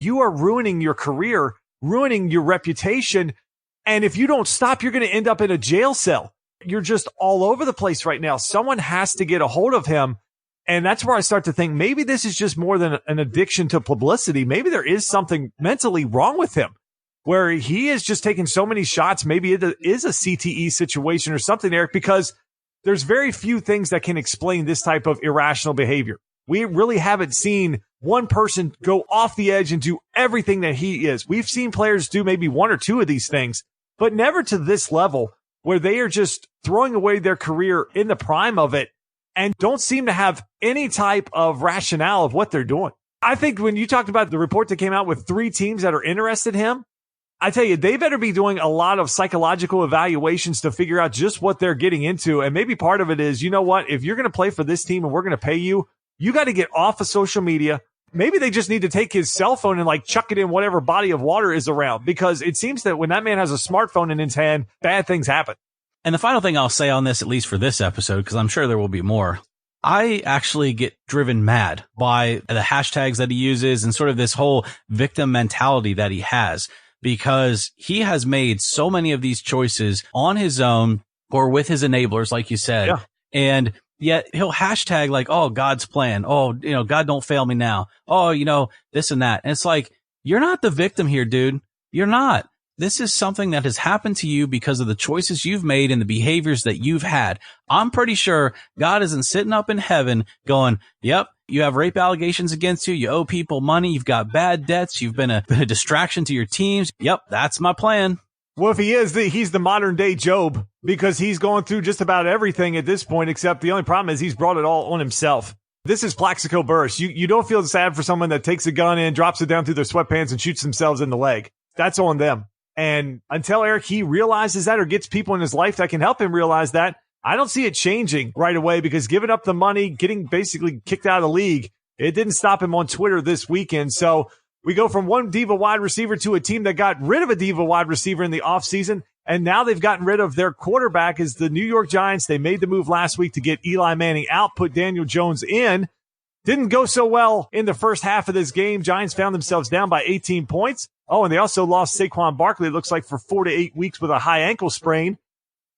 you are ruining your career, ruining your reputation. And if you don't stop, you're going to end up in a jail cell. You're just all over the place right now. Someone has to get a hold of him. And that's where I start to think maybe this is just more than an addiction to publicity. Maybe there is something mentally wrong with him where he is just taking so many shots. Maybe it is a CTE situation or something, Eric, because there's very few things that can explain this type of irrational behavior. We really haven't seen one person go off the edge and do everything that he is. We've seen players do maybe one or two of these things, but never to this level where they are just throwing away their career in the prime of it and don't seem to have any type of rationale of what they're doing. I think when you talked about the report that came out with 3 teams that are interested in him, I tell you, they better be doing a lot of psychological evaluations to figure out just what they're getting into. And maybe part of it is, you know what, if you're going to play for this team and we're going to pay you, you got to get off of social media. Maybe they just need to take his cell phone and like chuck it in whatever body of water is around, because it seems that when that man has a smartphone in his hand, bad things happen. And the final thing I'll say on this, at least for this episode, because I'm sure there will be more, I actually get driven mad by the hashtags that he uses and sort of this whole victim mentality that he has, because he has made so many of these choices on his own or with his enablers, like you said. Yeah. And yet he'll hashtag like, oh, God's plan. Oh, God, don't fail me now. Oh, this and that. And it's like, you're not the victim here, dude. You're not. This is something that has happened to you because of the choices you've made and the behaviors that you've had. I'm pretty sure God isn't sitting up in heaven going, yep, you have rape allegations against you. You owe people money. You've got bad debts. You've been a distraction to your teams. Yep, that's my plan. Well, if he is, he's the modern day Job, because he's going through just about everything at this point, except the only problem is he's brought it all on himself. This is Plaxico Burress. You don't feel sad for someone that takes a gun in, drops it down through their sweatpants and shoots themselves in the leg. That's on them. And until Eric, he realizes that or gets people in his life that can help him realize that, I don't see it changing right away, because giving up the money, getting basically kicked out of the league, it didn't stop him on Twitter this weekend. So we go from one diva wide receiver to a team that got rid of a diva wide receiver in the offseason, and now they've gotten rid of their quarterback as the New York Giants. They made the move last week to get Eli Manning out, put Daniel Jones in. Didn't go so well in the first half of this game. Giants found themselves down by 18 points. Oh, and they also lost Saquon Barkley, it looks like, for 4 to 8 weeks with a high ankle sprain.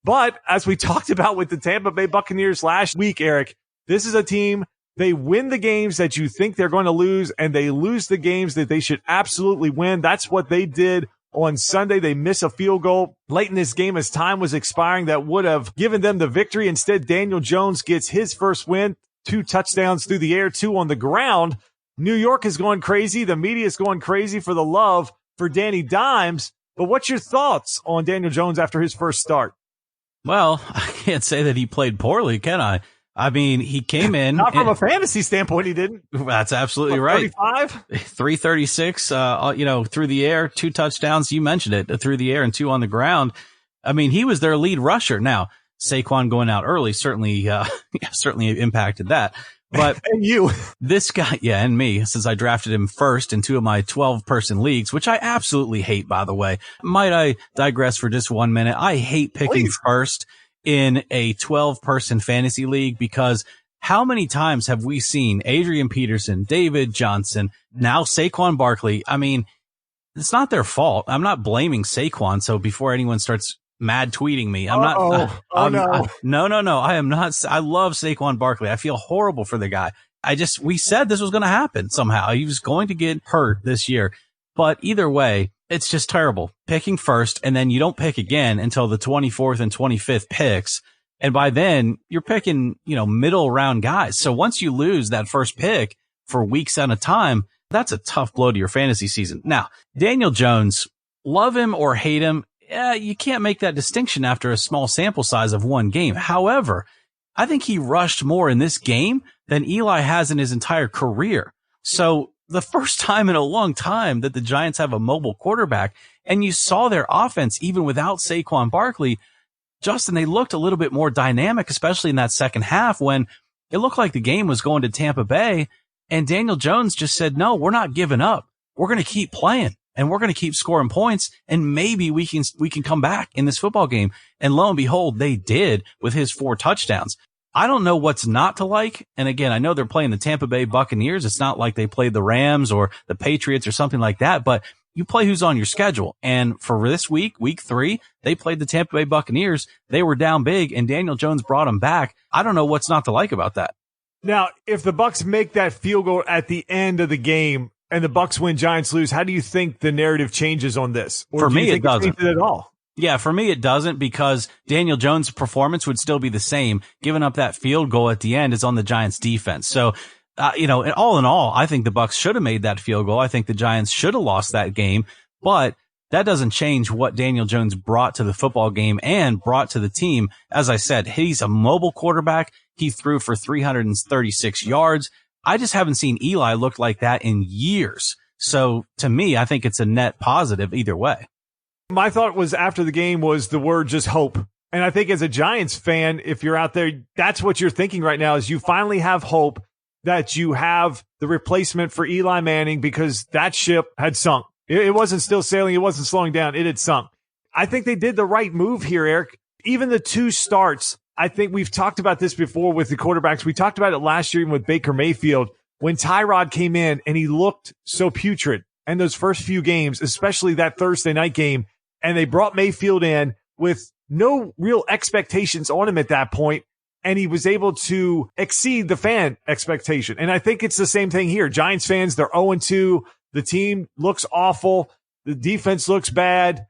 But as we talked about with the Tampa Bay Buccaneers last week, Eric, this is a team, they win the games that you think they're going to lose, and they lose the games that they should absolutely win. That's what they did on Sunday. They miss a field goal late in this game as time was expiring that would have given them the victory. Instead, Daniel Jones gets his first win, 2 touchdowns through the air, 2 on the ground. New York is going crazy. The media is going crazy for the love for Danny Dimes. But what's your thoughts on Daniel Jones after his first start? Well, I can't say that he played poorly, can I? I mean, he came in. Not from a fantasy standpoint, he didn't. That's absolutely right. 35? 336, through the air, 2 touchdowns. You mentioned it, through the air and 2 on the ground. I mean, he was their lead rusher. Now, Saquon going out early certainly impacted that. But and you, this guy, and me, since I drafted him first in 2 of my 12-person leagues, which I absolutely hate, by the way. Might I digress for just 1 minute? I hate picking first in a 12-person fantasy league, because how many times have we seen Adrian Peterson, David Johnson, now Saquon Barkley? I mean, it's not their fault. I'm not blaming Saquon. So before anyone starts mad tweeting me, I'm not. No. I am not. I love Saquon Barkley. I feel horrible for the guy. We said this was going to happen somehow. He was going to get hurt this year. But either way, it's just terrible. Picking first, and then you don't pick again until the 24th and 25th picks. And by then, you're picking, middle round guys. So once you lose that first pick for weeks at a time, that's a tough blow to your fantasy season. Now, Daniel Jones, love him or hate him, you can't make that distinction after a small sample size of 1 game. However, I think he rushed more in this game than Eli has in his entire career. So the first time in a long time that the Giants have a mobile quarterback, and you saw their offense even without Saquon Barkley, Justin, they looked a little bit more dynamic, especially in that second half when it looked like the game was going to Tampa Bay, and Daniel Jones just said, no, we're not giving up. We're going to keep playing. And we're going to keep scoring points, and maybe we can come back in this football game. And lo and behold, they did with his 4 touchdowns. I don't know what's not to like. And again, I know they're playing the Tampa Bay Buccaneers. It's not like they played the Rams or the Patriots or something like that, but you play who's on your schedule. And for this week, week 3, they played the Tampa Bay Buccaneers. They were down big and Daniel Jones brought them back. I don't know what's not to like about that. Now, if the Bucs make that field goal at the end of the game and the Bucs win, Giants lose, how do you think the narrative changes on this? Or for do me, you think it doesn't at all. Yeah, for me, it doesn't, because Daniel Jones' performance would still be the same. Giving up that field goal at the end is on the Giants defense. So, all in all, I think the Bucs should have made that field goal. I think the Giants should have lost that game, but that doesn't change what Daniel Jones brought to the football game and brought to the team. As I said, he's a mobile quarterback. He threw for 336 yards. I just haven't seen Eli look like that in years. So to me, I think it's a net positive either way. My thought was after the game was the word just hope. And I think as a Giants fan, if you're out there, that's what you're thinking right now is you finally have hope that you have the replacement for Eli Manning because that ship had sunk. It wasn't still sailing. It wasn't slowing down. It had sunk. I think they did the right move here, Eric. Even the 2 starts, I think we've talked about this before with the quarterbacks. We talked about it last year even with Baker Mayfield when Tyrod came in and he looked so putrid. And those first few games, especially that Thursday night game, and they brought Mayfield in with no real expectations on him at that point, and he was able to exceed the fan expectation. And I think it's the same thing here. Giants fans, they're 0-2. The team looks awful. The defense looks bad.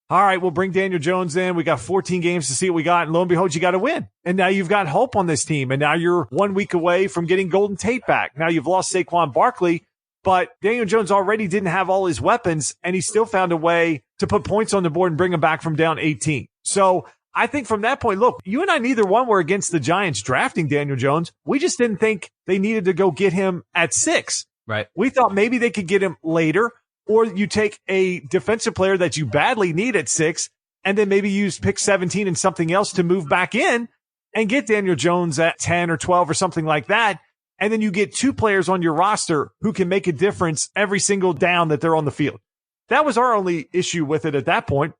All right, we'll bring Daniel Jones in. We got 14 games to see what we got, and lo and behold, you got to win. And now you've got hope on this team, and now you're 1 week away from getting Golden Tate back. Now you've lost Saquon Barkley, but Daniel Jones already didn't have all his weapons, and he still found a way to put points on the board and bring him back from down 18. So I think from that point, look, you and I, neither one were against the Giants drafting Daniel Jones. We just didn't think they needed to go get him at 6. Right. We thought maybe they could get him later, or you take a defensive player that you badly need at 6 and then maybe use pick 17 and something else to move back in and get Daniel Jones at 10 or 12 or something like that. And then you get 2 players on your roster who can make a difference every single down that they're on the field. That was our only issue with it at that point,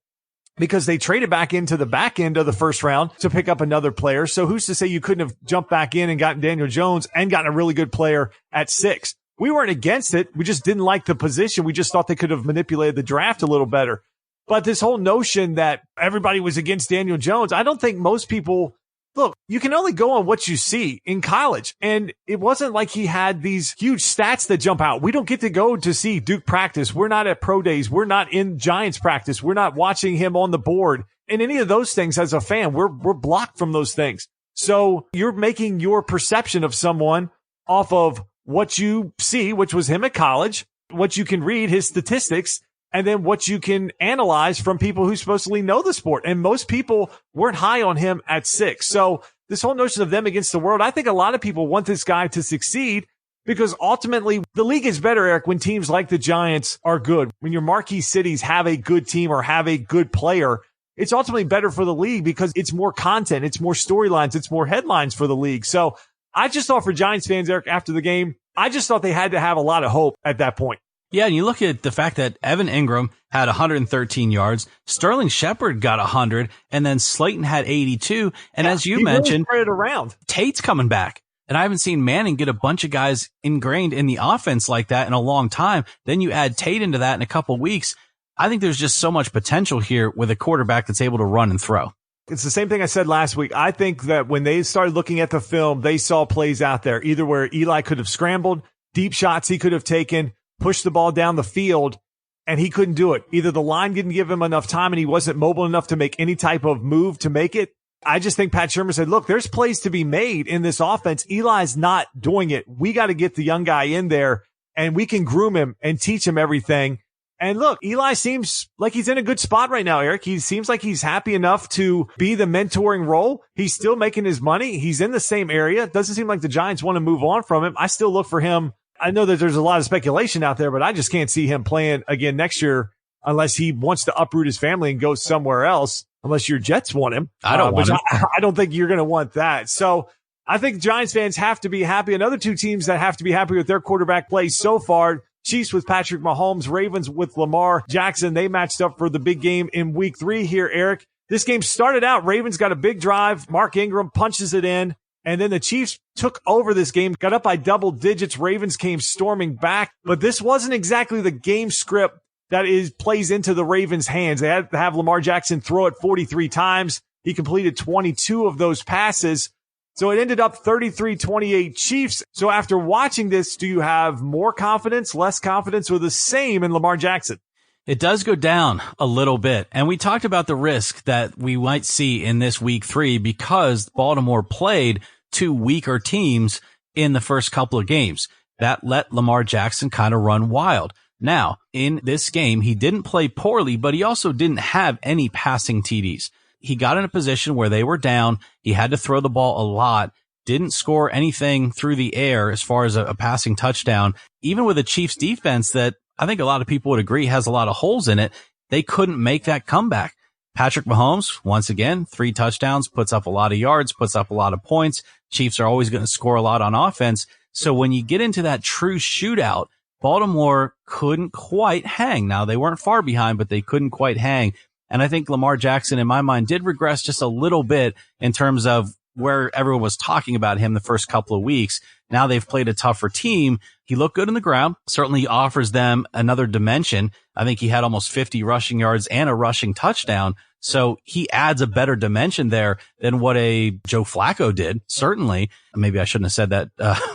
because they traded back into the back end of the first round to pick up another player. So who's to say you couldn't have jumped back in and gotten Daniel Jones and gotten a really good player at 6? We weren't against it. We just didn't like the position. We just thought they could have manipulated the draft a little better. But this whole notion that everybody was against Daniel Jones, I don't think most people look, you can only go on what you see in college. And it wasn't like he had these huge stats that jump out. We don't get to go to see Duke practice. We're not at pro days. We're not in Giants practice. We're not watching him on the board. And any of those things as a fan, we're blocked from those things. So you're making your perception of someone off of what you see, which was him at college, what you can read, his statistics, and then what you can analyze from people who supposedly know the sport. And most people weren't high on him at 6. So this whole notion of them against the world, I think a lot of people want this guy to succeed because ultimately the league is better, Eric, when teams like the Giants are good. When your marquee cities have a good team or have a good player, it's ultimately better for the league because it's more content, it's more storylines, it's more headlines for the league. So I just thought for Giants fans, Eric, after the game, I just thought they had to have a lot of hope at that point. Yeah, and you look at the fact that Evan Ingram had 113 yards, Sterling Shepard got 100, and then Slayton had 82. And as you mentioned, really spread it around. Tate's coming back. And I haven't seen Manning get a bunch of guys ingrained in the offense like that in a long time. Then you add Tate into that in a couple weeks. I think there's just so much potential here with a quarterback that's able to run and throw. It's the same thing I said last week. I think that when they started looking at the film, they saw plays out there, either where Eli could have scrambled, deep shots he could have taken, pushed the ball down the field, and he couldn't do it. Either the line didn't give him enough time and he wasn't mobile enough to make any type of move to make it. I just think Pat Shermer said, look, there's plays to be made in this offense. Eli's not doing it. We got to get the young guy in there and we can groom him and teach him everything. And look, Eli seems like he's in a good spot right now, Eric. He seems like he's happy enough to be the mentoring role. He's still making his money. He's in the same area. It doesn't seem like the Giants want to move on from him. I still look for him. I know that there's a lot of speculation out there, but I just can't see him playing again next year unless he wants to uproot his family and go somewhere else, unless your Jets want him. I don't want him. I don't think you're going to want that. So I think Giants fans have to be happy. Another two teams that have to be happy with their quarterback play so far, Chiefs with Patrick Mahomes, Ravens with Lamar Jackson. They matched up for the big game in week 3 here, Eric. This game started out, Ravens got a big drive. Mark Ingram punches it in. And then the Chiefs took over this game, got up by double digits. Ravens came storming back, but this wasn't exactly the game script that plays into the Ravens' hands. They had to have Lamar Jackson throw it 43 times. He completed 22 of those passes. So it ended up 33-28 Chiefs. So after watching this, do you have more confidence, less confidence, or the same in Lamar Jackson? It does go down a little bit. And we talked about the risk that we might see in this week 3 because Baltimore played 2 weaker teams in the first couple of games. That let Lamar Jackson kind of run wild. Now, in this game, he didn't play poorly, but he also didn't have any passing TDs. He got in a position where they were down. He had to throw the ball a lot, didn't score anything through the air as far as a passing touchdown. Even with a Chiefs defense that I think a lot of people would agree has a lot of holes in it, they couldn't make that comeback. Patrick Mahomes, once again, 3 touchdowns, puts up a lot of yards, puts up a lot of points. Chiefs are always going to score a lot on offense. So when you get into that true shootout, Baltimore couldn't quite hang. Now, they weren't far behind, but they couldn't quite hang. And I think Lamar Jackson, in my mind, did regress just a little bit in terms of where everyone was talking about him the first couple of weeks. Now they've played a tougher team. He looked good on the ground, certainly offers them another dimension. I think he had almost 50 rushing yards and a rushing touchdown. So he adds a better dimension there than what a Joe Flacco did. Certainly. Maybe I shouldn't have said that,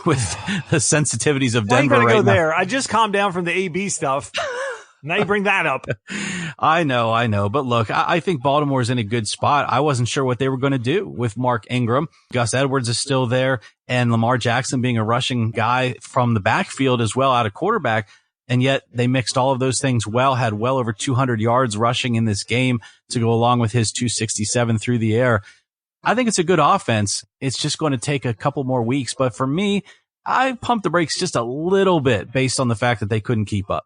with the sensitivities of Denver right now. Go there. I just calmed down from the AB stuff. Now you bring that up. I know. But look, I think Baltimore's in a good spot. I wasn't sure what they were going to do with Mark Ingram. Gus Edwards is still there, and Lamar Jackson being a rushing guy from the backfield as well out of quarterback. And yet they mixed all of those things well, had well over 200 yards rushing in this game to go along with his 267 through the air. I think it's a good offense. It's just going to take a couple more weeks. But for me, I pumped the brakes just a little bit based on the fact that they couldn't keep up.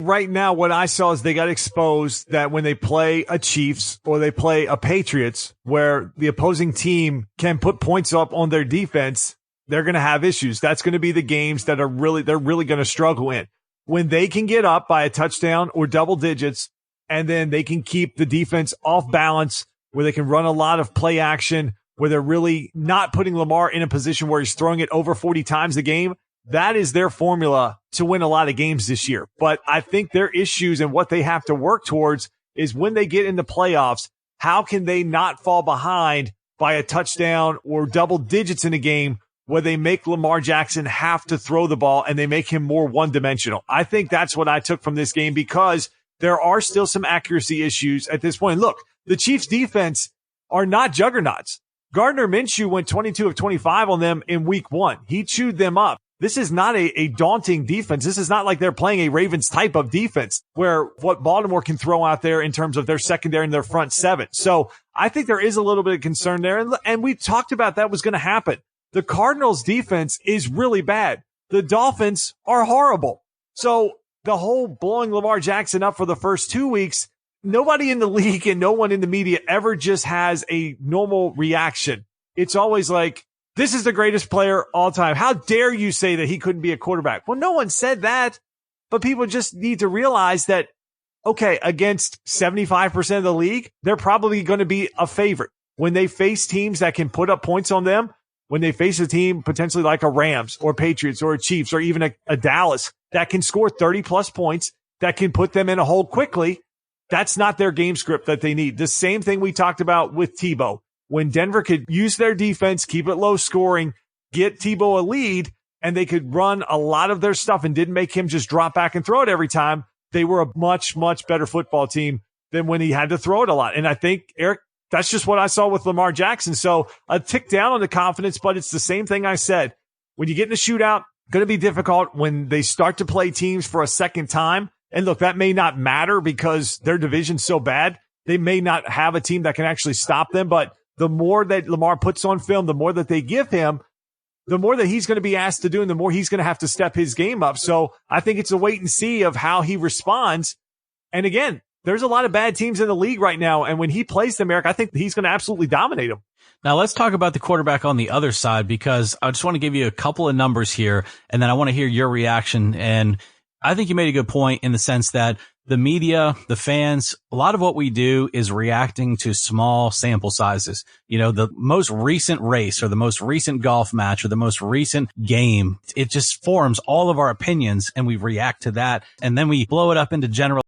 Right now, what I saw is they got exposed that when they play a Chiefs or they play a Patriots where the opposing team can put points up on their defense, they're going to have issues. That's going to be the games that they're really going to struggle in. When they can get up by a touchdown or double digits, and then they can keep the defense off balance, where they can run a lot of play action, where they're really not putting Lamar in a position where he's throwing it over 40 times a game, that is their formula to win a lot of games this year. But I think their issues and what they have to work towards is when they get into playoffs, how can they not fall behind by a touchdown or double digits in a game where they make Lamar Jackson have to throw the ball and they make him more one-dimensional. I think that's what I took from this game because there are still some accuracy issues at this point. Look, the Chiefs defense are not juggernauts. Gardner Minshew went 22 of 25 on them in week 1. He chewed them up. This is not a daunting defense. This is not like they're playing a Ravens type of defense where what Baltimore can throw out there in terms of their secondary and their front 7. So I think there is a little bit of concern there. And we talked about that was going to happen. The Cardinals defense is really bad. The Dolphins are horrible. So the whole blowing Lamar Jackson up for the first 2 weeks, nobody in the league and no one in the media ever just has a normal reaction. It's always like, this is the greatest player all time. How dare you say that he couldn't be a quarterback? Well, no one said that, but people just need to realize that, okay, against 75% of the league, they're probably going to be a favorite. When they face teams that can put up points on them, when they face a team potentially like a Rams or Patriots or a Chiefs or even a Dallas that can score 30 plus points, that can put them in a hole quickly, that's not their game script that they need. The same thing we talked about with Tebow. When Denver could use their defense, keep it low scoring, get Tebow a lead, and they could run a lot of their stuff and didn't make him just drop back and throw it every time, they were a much, much better football team than when he had to throw it a lot. And I think, Eric, that's just what I saw with Lamar Jackson. So a tick down on the confidence, but it's the same thing I said. When you get in a shootout, going to be difficult when they start to play teams for a second time. And look, that may not matter because their division's so bad. They may not have a team that can actually stop them, but the more that Lamar puts on film, the more that they give him, the more that he's going to be asked to do and the more he's going to have to step his game up. So I think it's a wait and see of how he responds. And again, there's a lot of bad teams in the league right now. And when he plays them, Eric, I think he's going to absolutely dominate them. Now let's talk about the quarterback on the other side, because I just want to give you a couple of numbers here and then I want to hear your reaction. And I think you made a good point in the sense that the media, the fans, a lot of what we do is reacting to small sample sizes. You know, the most recent race or the most recent golf match or the most recent game, it just forms all of our opinions and we react to that. And then we blow it up into general